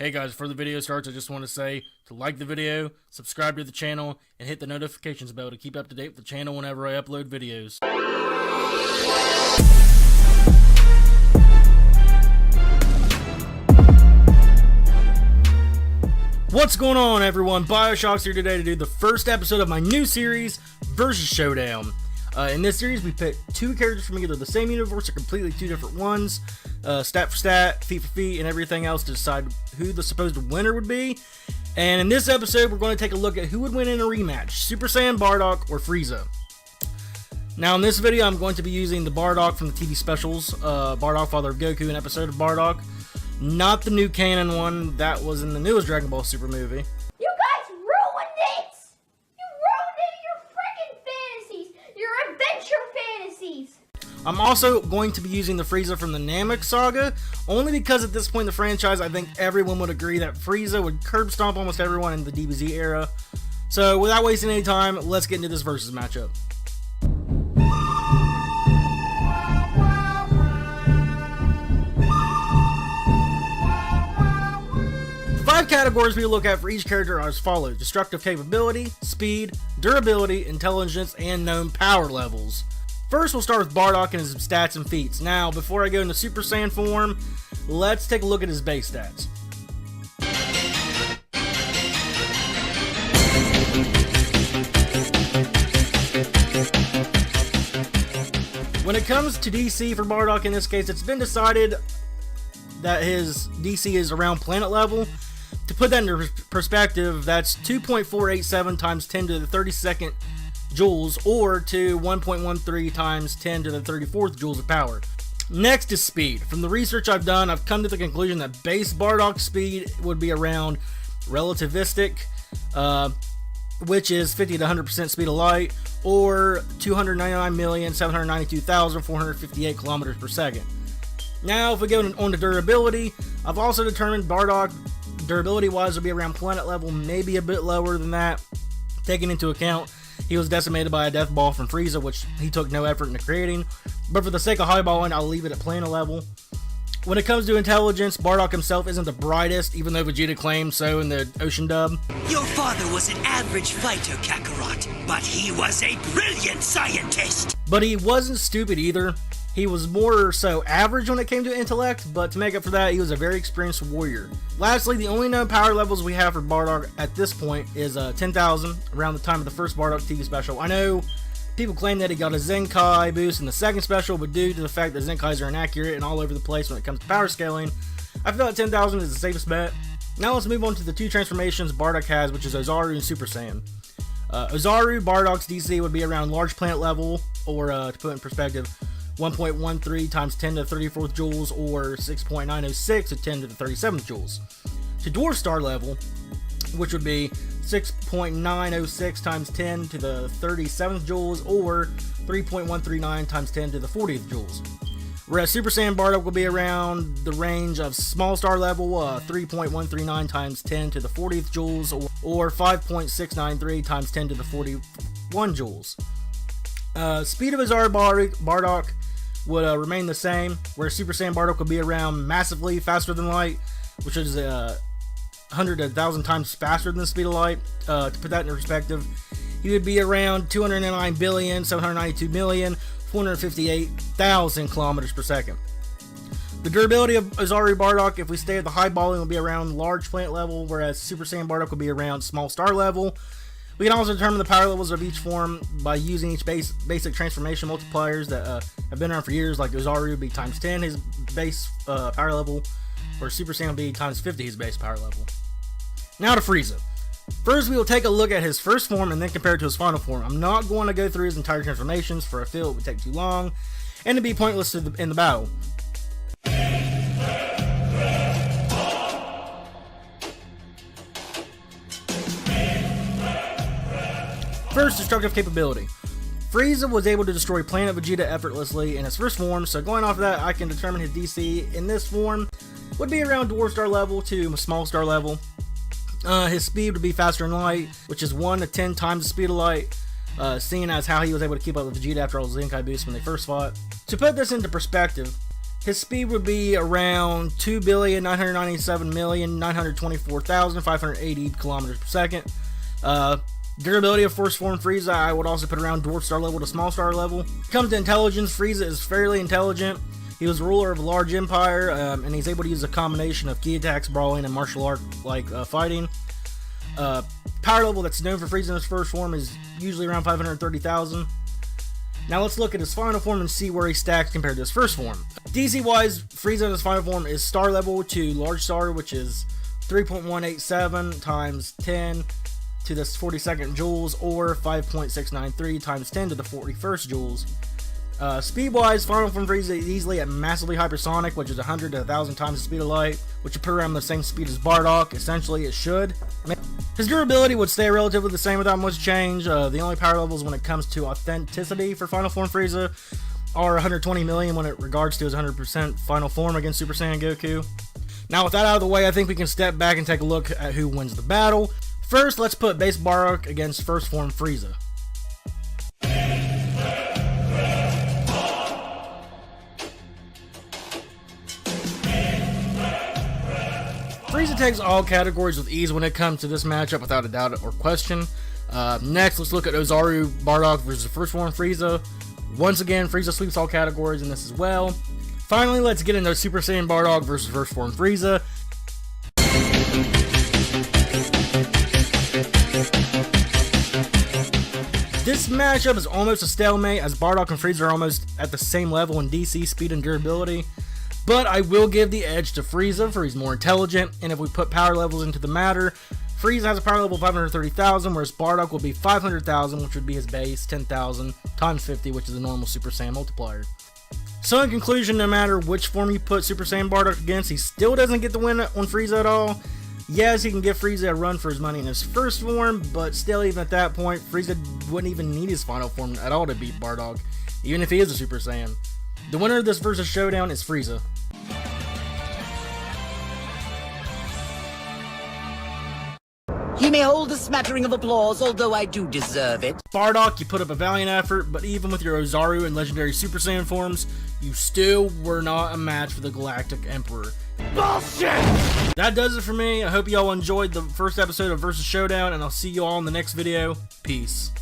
Hey guys, before the video starts, I just want to say to like the video, subscribe to the channel, and hit the notifications bell to keep up to date with the channel whenever I upload videos. What's going on, everyone? BioShock's here today to do the first episode of my new series, versus Showdown. In this series, we pick two characters from either the same universe or completely two different ones, stat for stat, feat for feat, and everything else to decide who the supposed winner would be. And in this episode, we're going to take a look at who would win in a rematch, Super Saiyan Bardock or Frieza. Now, in this video, I'm going to be using the Bardock from the TV specials, Bardock, Father of Goku, an episode of Bardock. Not the new canon one, that was in the newest Dragon Ball Super movie. You guys ruined it! You ruined it! Your freaking fantasies! Your adventure fantasies! I'm also going to be using the Frieza from the Namek saga, only because at this point in the franchise, I think everyone would agree that Frieza would curb stomp almost everyone in the DBZ era. So without wasting any time, let's get into this versus matchup. Five categories we look at for each character are as follows: destructive capability, speed, durability, intelligence, and known power levels. First, we'll start with Bardock and his stats and feats. Now, before I go into Super Saiyan form, let's take a look at his base stats. When it comes to DC for Bardock, in this case, it's been decided that his DC is around planet level. To put that into perspective, that's 2.487 times 10 to the 32nd joules, or to 1.13 times 10 to the 34th joules of power. Next is speed. From the research I've done, I've come to the conclusion that base Bardock speed would be around relativistic, which is 50 to 100% speed of light, or 299,792,458 kilometers per second. Now, if we go on to durability, I've also determined Bardock, durability-wise, will be around planet level, maybe a bit lower than that, taking into account he was decimated by a death ball from Frieza, which he took no effort into creating. But for the sake of highballing, I'll leave it at planet level. When it comes to intelligence, Bardock himself isn't the brightest, even though Vegeta claimed so in the Ocean dub. Your father was an average fighter, Kakarot, but he was a brilliant scientist. But he wasn't stupid either. He was more so average when it came to intellect, but to make up for that, he was a very experienced warrior. Lastly, the only known power levels we have for Bardock at this point is 10,000, around the time of the first Bardock TV special. I know people claim that he got a Zenkai boost in the second special, but due to the fact that Zenkais are inaccurate and all over the place when it comes to power scaling, I feel like 10,000 is the safest bet. Now let's move on to the two transformations Bardock has, which is Ozaru and Super Saiyan. Ozaru, Bardock's DC would be around large planet level, or to put it in perspective, 1.13 times 10 to the 34th joules, or 6.906 to 10 to the 37th joules. To dwarf star level, which would be 6.906 times 10 to the 37th joules, or 3.139 times 10 to the 40th joules. Whereas Super Saiyan Bardock will be around the range of small star level, 3.139 times 10 to the 40th joules, or 5.693 times 10 to the 41 joules. Speed of Ozaru Bardock would remain the same, where Super Saiyan Bardock would be around massively faster than light, which is 100 to 1,000 times faster than the speed of light. To put that in perspective, he would be around 299,792,458,000 kilometers per second. The durability of Ozaru Bardock, if we stay at the high balling, will be around large planet level, whereas Super Saiyan Bardock will be around small star level. We can also determine the power levels of each form by using each basic transformation multipliers that have been around for years, like Ozaru would be times 10 his base power level, or Super Saiyan would be times 50 his base power level. Now to Frieza. First, we will take a look at his first form and then compare it to his final form. I'm not going to go through his entire transformations, for I feel it would take too long and it'd be pointless in the battle. First, destructive capability. Frieza was able to destroy Planet Vegeta effortlessly in his first form, so going off of that, I can determine his DC in this form would be around dwarf star level to small star level. His speed would be faster than light, which is 1 to 10 times the speed of light, seeing as how he was able to keep up with Vegeta after all his Zenkai boosts when they first fought. To put this into perspective, his speed would be around 2,997,924,580 kilometers per second. Durability of First Form Frieza, I would also put around Dwarf Star level to Small Star level. Comes to intelligence, Frieza is fairly intelligent. He was ruler of a large empire, and he's able to use a combination of ki attacks, brawling, and martial art like fighting. Power level that's known for Frieza in his first form is usually around 530,000. Now let's look at his final form and see where he stacks compared to his first form. DC wise, Frieza in his final form is star level to large star, which is 3.187 times 10 to the 42nd joules, or 5.693 times 10 to the 41st joules. Speed wise, final form Frieza is easily at massively hypersonic, which is 100 to 1000 times the speed of light, which would put around the same speed as Bardock. Essentially, it should. His durability would stay relatively the same without much change. The only power levels when it comes to authenticity for final form Frieza are 120 million when it regards to his 100% final form against Super Saiyan Goku. Now with that out of the way, I think we can step back and take a look at who wins the battle. First, let's put base Bardock against first form Frieza. Frieza takes all categories with ease when it comes to this matchup without a doubt or question. Next, let's look at Ozaru Bardock versus first form Frieza. Once again, Frieza sweeps all categories in this as well. Finally, let's get into Super Saiyan Bardock versus first form Frieza. This matchup is almost a stalemate, as Bardock and Frieza are almost at the same level in DC, speed, and durability. But I will give the edge to Frieza, for he's more intelligent, and if we put power levels into the matter, Frieza has a power level of 530,000, whereas Bardock will be 500,000, which would be his base, 10,000 times 50, which is a normal Super Saiyan multiplier. So in conclusion, no matter which form you put Super Saiyan Bardock against, he still doesn't get the win on Frieza at all. Yes, he can give Frieza a run for his money in his first form, but still, even at that point, Frieza wouldn't even need his final form at all to beat Bardock, even if he is a Super Saiyan. The winner of this versus Showdown is Frieza. He may hold a smattering of applause, although I do deserve it. Bardock, you put up a valiant effort, but even with your Ozaru and legendary Super Saiyan forms, you still were not a match for the Galactic Emperor. Bullshit! That does it for me. I hope you all enjoyed the first episode of Versus Showdown, and I'll see you all in the next video. Peace.